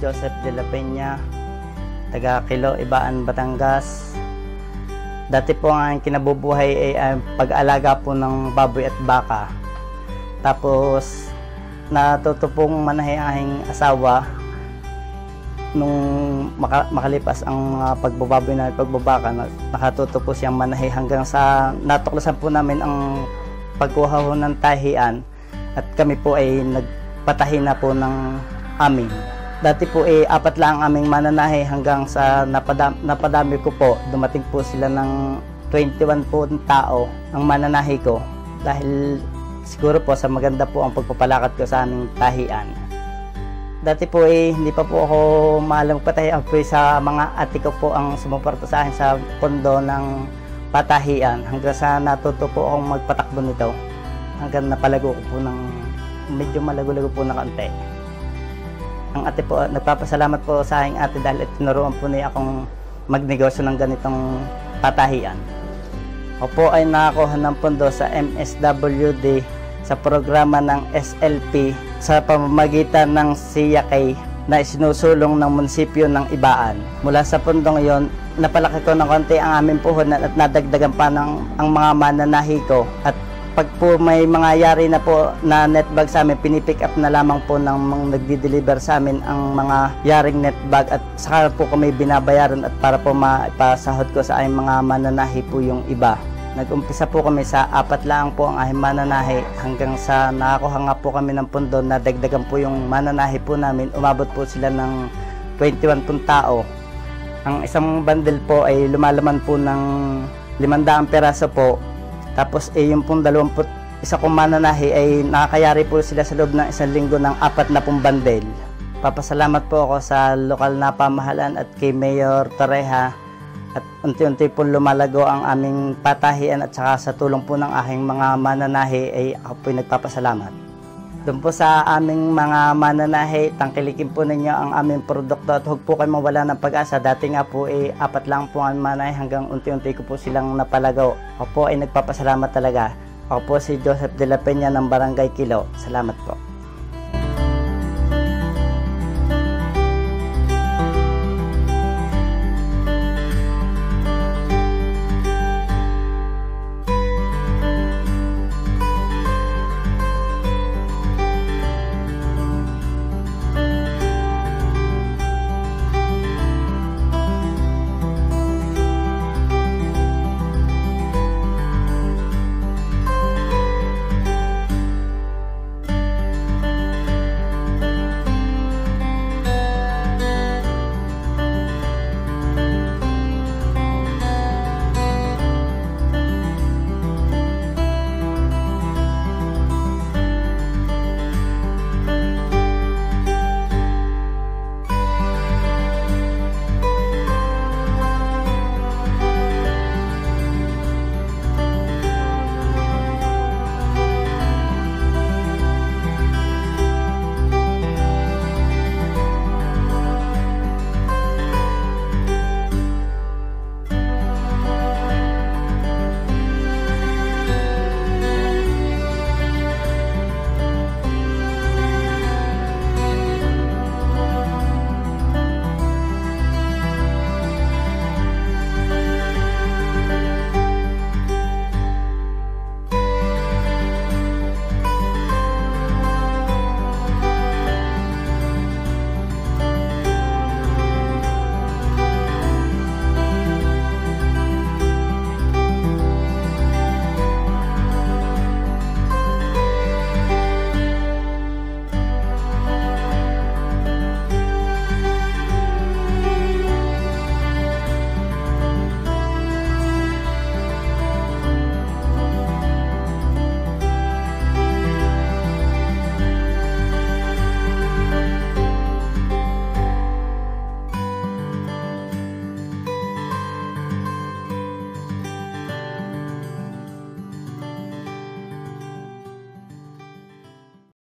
Joseph de la Peña, taga Kilo, Ibaan, Batangas. Dati po ang aking kinabubuhay ay pag-aalaga po ng baboy at baka. Tapos natuto pong manahe ang aking asawa nung makalipas ang pagbababoy na pagbabaka. Nakatuto po siyang manahe hanggang sa natuklasan po namin ang pagkuha ho ng tahian at kami po ay nagpatahi na po ng amin. Dati po ay 4 lang ang aming mananahe hanggang sa napadami ko po. Dumating po sila ng 21 po tao ang mananahe ko dahil siguro po sa maganda po ang pagpapalakat ko sa aming tahian. Dati po hindi pa po ako maalam patahi. Ako po sa mga ate ko po ang sumuporta sa akin sa pondo ng patahian hanggang sa natuto po akong magpatakbo nito. Hanggang napalago ko po ng medyo malago-lago po na kaunti. Ang ate po, nagpapasalamat po sa aking ate dahil tinuruan po niya akong magnegosyo ng ganitong patahian. Ako po ay nakakuha ng pondo sa MSWD sa programa ng SLP sa pamamagitan ng CIAK na isinusulong ng munisipyo ng Ibaan. Mula sa pondong yon, napalaki ko ng konti ang aming puhunan at nadagdagan pa ang mga mananahi ko. At pag po may mga yari na po na netbag sa amin, pinipick up na lamang po ng nagdi-deliver sa amin ang mga yaring netbag at saka po kami binabayaran at para po maipasahod ko sa aming mga mananahi po yung iba. Nag-umpisa po kami sa 4 lang po ang aming mananahi hanggang sa nakakuha nga po kami ng pondo na dagdagan po yung mananahi po namin. Umabot po sila ng 21 pong tao. Ang isang bundle po ay lumalaman po ng 500 peraso po. Tapos yung pong 21 kong mananahi ay nakakayari po sila sa loob ng 1 linggo ng 4 na pong bandel. Papasalamat po ako sa lokal na pamahalaan at kay Mayor Torreja at unti-unti po lumalago ang aming patahian at saka sa tulong po ng aking mga mananahi ay ako po nagpapasalamat. Doon po sa aming mga mananahi, tangkilikin po ninyo ang aming produkto at huwag po kayo mawala ng pag-asa. Dati nga po 4 lang po ang mananahi hanggang unti-unti ko po silang napalagaw. Ako po ay nagpapasalamat talaga. Ako po si Joseph de la Peña ng Barangay Kilo. Salamat po.